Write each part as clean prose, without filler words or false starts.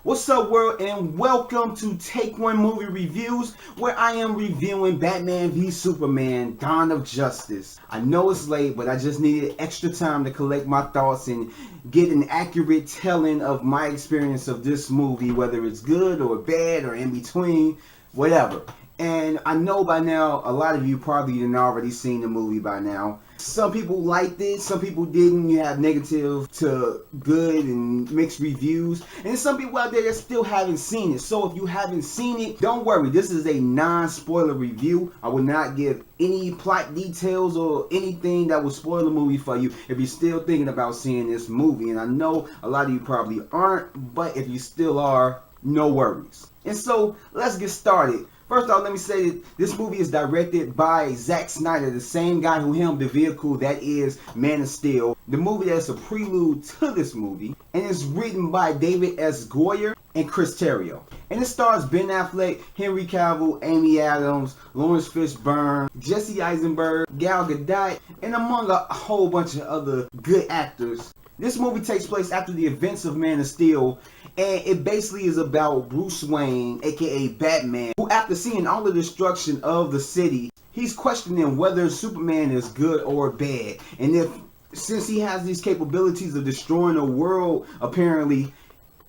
What's up, world, and welcome to Take One Movie Reviews, where I am reviewing Batman v Superman: Dawn of Justice. I know it's late, but I just needed extra time to collect my thoughts and get an accurate telling of my experience of this movie, whether it's good or bad or in between, whatever. And I know by now, a lot of you probably have already seen the movie by now. Some people liked it, some people didn't. You have negative to good and mixed reviews. And there's some people out there that still haven't seen it. So if you haven't seen it, don't worry. This is a non-spoiler review. I will not give any plot details or anything that will spoil the movie for you if you're still thinking about seeing this movie. And I know a lot of you probably aren't, but if you still are, no worries. And so let's get started. First off, let me say that this movie is directed by Zack Snyder, the same guy who helmed the vehicle that is Man of Steel, the movie that's a prelude to this movie, and it's written by David S. Goyer and Chris Terrio. And it stars Ben Affleck, Henry Cavill, Amy Adams, Lawrence Fishburne, Jesse Eisenberg, Gal Gadot, and among a whole bunch of other good actors. This movie takes place after the events of Man of Steel, and it basically is about Bruce Wayne, aka Batman, who after seeing all the destruction of the city, he's questioning whether Superman is good or bad. And since he has these capabilities of destroying the world, apparently,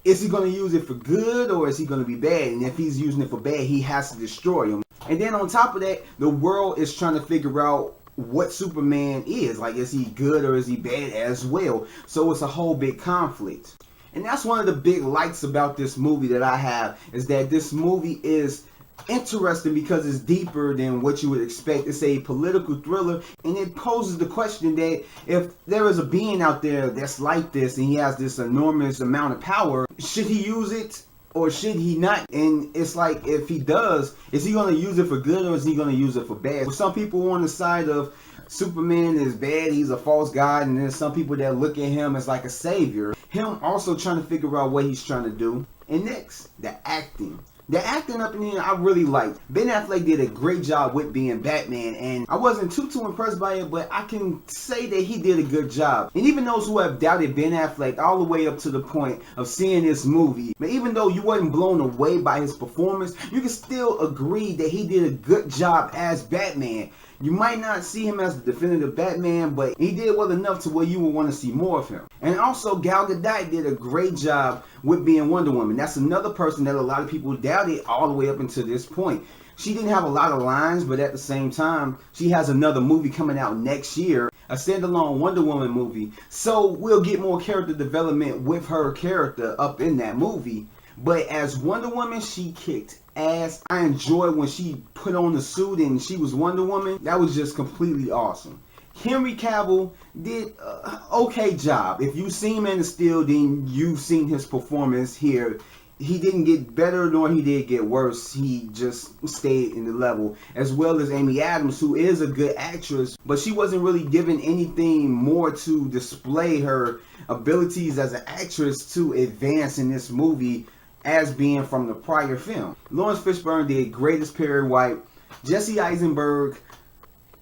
is he going to use it for good or is he going to be bad? And if he's using it for bad, he has to destroy him. And then on top of that, the world is trying to figure out what Superman is. Like, is he good or is he bad as well? So it's a whole big conflict. And that's one of the big likes about this movie that I have, is that this movie is interesting because it's deeper than what you would expect. It's a political thriller, and it poses the question that if there is a being out there that's like this and he has this enormous amount of power, should he use it or should he not? And it's like, if he does, is he going to use it for good or is he going to use it for bad? Well, some people on the side of Superman is bad, he's a false god, and there's some people that look at him as like a savior. Him also trying to figure out what he's trying to do. And next, the acting. The acting up in here I really liked. Ben Affleck did a great job with being Batman, and I wasn't too impressed by it, but I can say that he did a good job. And even those who have doubted Ben Affleck all the way up to the point of seeing this movie, but even though you wasn't blown away by his performance, you can still agree that he did a good job as Batman. You might not see him as the definitive Batman, but he did well enough to where you would want to see more of him. And also, Gal Gadot did a great job with being Wonder Woman. That's another person that a lot of people doubted all the way up until this point. She didn't have a lot of lines, but at the same time, she has another movie coming out next year, a standalone Wonder Woman movie. So we'll get more character development with her character up in that movie. But as Wonder Woman, she kicked ass. I enjoyed when she put on the suit and she was Wonder Woman. That was just completely awesome. Henry Cavill did an okay job. If you've seen Man of Steel, then you've seen his performance here. He didn't get better nor he did get worse. He just stayed in the level. As well as Amy Adams, who is a good actress, but she wasn't really given anything more to display her abilities as an actress to advance in this movie as being from the prior film. Lawrence Fishburne did great as Perry White. Jesse Eisenberg,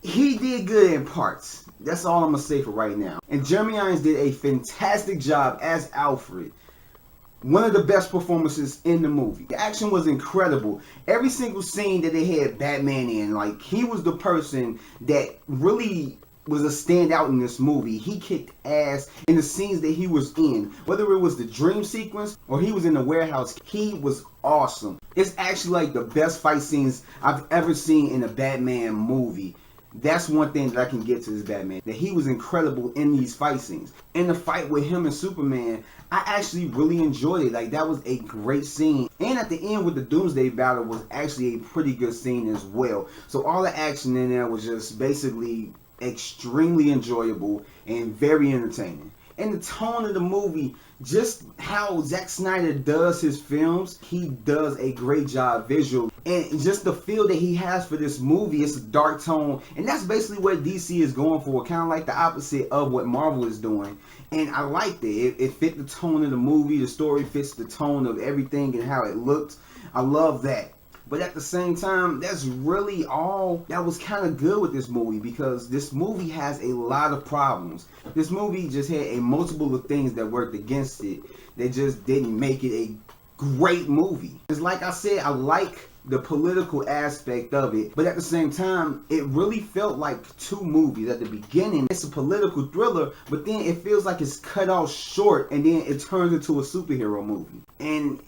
he did good in parts. That's all I'm going to say for right now. And Jeremy Irons did a fantastic job as Alfred. One of the best performances in the movie. The action was incredible. Every single scene that they had Batman in, like, he was the person that really was a standout in this movie. He kicked ass in the scenes that he was in. Whether it was the dream sequence or he was in the warehouse, he was awesome. It's actually like the best fight scenes I've ever seen in a Batman movie. That's one thing that I can get to this Batman, that he was incredible in these fight scenes. In the fight with him and Superman, I actually really enjoyed it. Like, that was a great scene. And at the end with the Doomsday battle was actually a pretty good scene as well. So all the action in there was just basically extremely enjoyable and very entertaining. And the tone of the movie, just how Zack Snyder does his films, he does a great job visually. And just the feel that he has for this movie, it's a dark tone. And that's basically what DC is going for, kind of like the opposite of what Marvel is doing. And I liked it. It fit the tone of the movie. The story fits the tone of everything and how it looked. I love that. But at the same time, that's really all that was kind of good with this movie, because this movie has a lot of problems. This movie just had a multiple of things that worked against it that just didn't make it a great movie. It's like I said, I like the political aspect of it, but at the same time, it really felt like two movies. At the beginning, it's a political thriller, but then it feels like it's cut off short, and then it turns into a superhero movie. And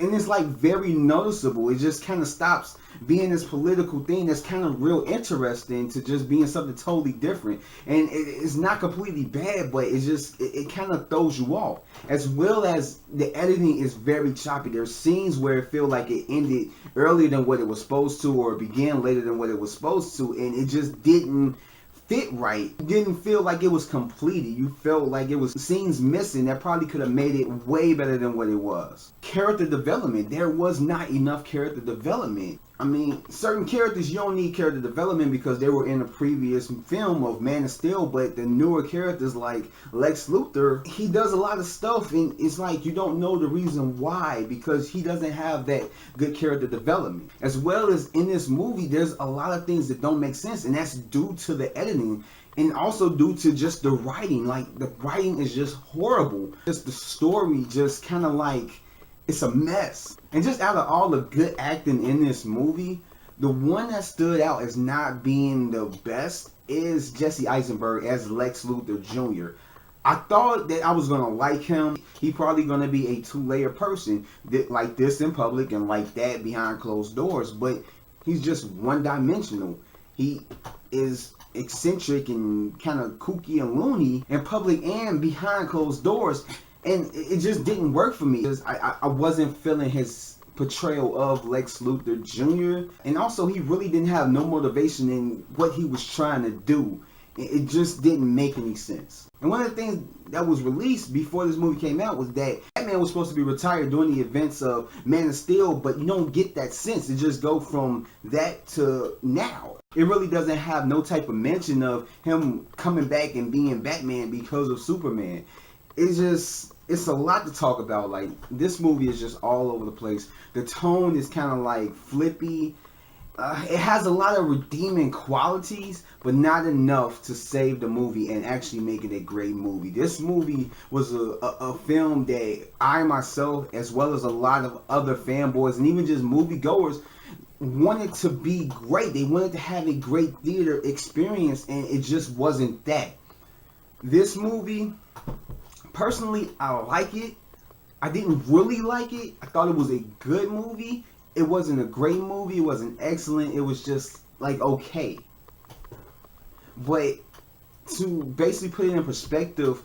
it's like very noticeable. It just kind of stops being this political thing that's kind of real interesting to just being something totally different. And it's not completely bad, but it's just, it kind of throws you off. As well as the editing is very choppy. There's scenes where it feels like it ended earlier than what it was supposed to, or began later than what it was supposed to, and it just didn't fit right. It didn't feel like it was completed. You felt like it was scenes missing that probably could have made it way better than what it was. Character development. There was not enough character development. I mean, certain characters, you don't need character development because they were in a previous film of Man of Steel, but the newer characters like Lex Luthor, he does a lot of stuff, and it's like you don't know the reason why, because he doesn't have that good character development. As well as in this movie, there's a lot of things that don't make sense, and that's due to the editing. And also due to just the writing. Like, the writing is just horrible. Just the story just kind of like, it's a mess. And just out of all the good acting in this movie, the one that stood out as not being the best is Jesse Eisenberg as Lex Luthor Jr. I thought that I was going to like him. He probably going to be a two-layer person, like this in public and like that behind closed doors. But he's just one-dimensional. He is eccentric and kind of kooky and loony in public and behind closed doors. And it just didn't work for me because I wasn't feeling his portrayal of Lex Luthor Jr. And also, he really didn't have no motivation in what he was trying to do. It just didn't make any sense. And one of the things that was released before this movie came out was that Batman was supposed to be retired during the events of Man of Steel, but you don't get that sense. It just go from that to now. It really doesn't have no type of mention of him coming back and being Batman because of Superman. It's a lot to talk about. Like, this movie is just all over the place. The tone is kind of like flippy. It has a lot of redeeming qualities, but not enough to save the movie and actually make it a great movie. This movie was a film that I myself, as well as a lot of other fanboys and even just moviegoers, wanted to be great. They wanted to have a great theater experience, and it just wasn't that. This movie, personally, I like it. I didn't really like it. I thought it was a good movie. It wasn't a great movie. It wasn't excellent. It was just like okay. But to basically put it in perspective,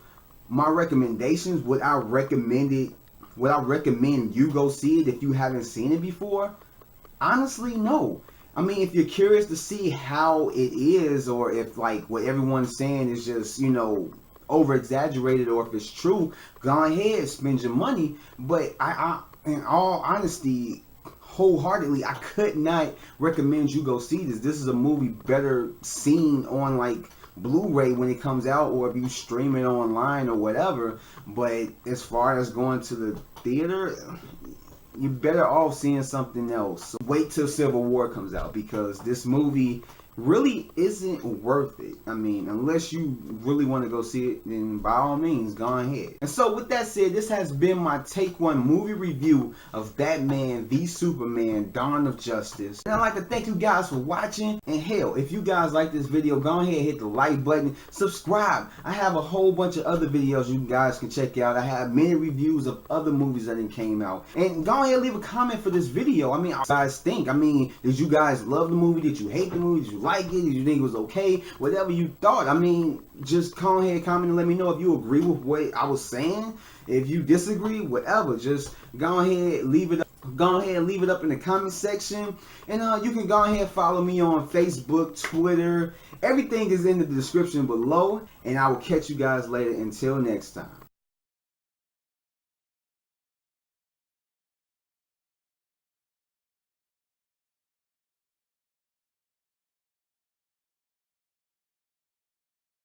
my recommendations, would I recommend you go see it if you haven't seen it before? Honestly, no. I mean, if you're curious to see how it is, or if like what everyone's saying is just, you know, over exaggerated, or if it's true, go ahead, spend your money. But I in all honesty, wholeheartedly, I could not recommend you go see this. This is a movie better seen on like Blu-ray when it comes out, or if you stream it online or whatever. But as far as going to the theater, you're better off seeing something else. Wait till Civil War comes out, because this movie really isn't worth it. I mean, unless you really want to go see it, then by all means, go ahead. And so with that said, this has been my Take One movie review of Batman v Superman: Dawn of Justice. And I'd like to thank you guys for watching. And hell, if you guys like this video, go ahead and hit the like button, subscribe. I have a whole bunch of other videos you guys can check out. I have many reviews of other movies that came out. And go ahead and leave a comment for this video. I mean, what you guys think? I mean, did you guys love the movie? Did you hate the movie? Did you like it? Did you think it was okay? Whatever you thought. I mean, just go ahead, comment, and let me know if you agree with what I was saying. If you disagree, whatever, just go ahead, leave it up. Go ahead and leave it up in the comment section. And you can go ahead and follow me on Facebook, Twitter. Everything is in the description below. And I will catch you guys later. Until next time.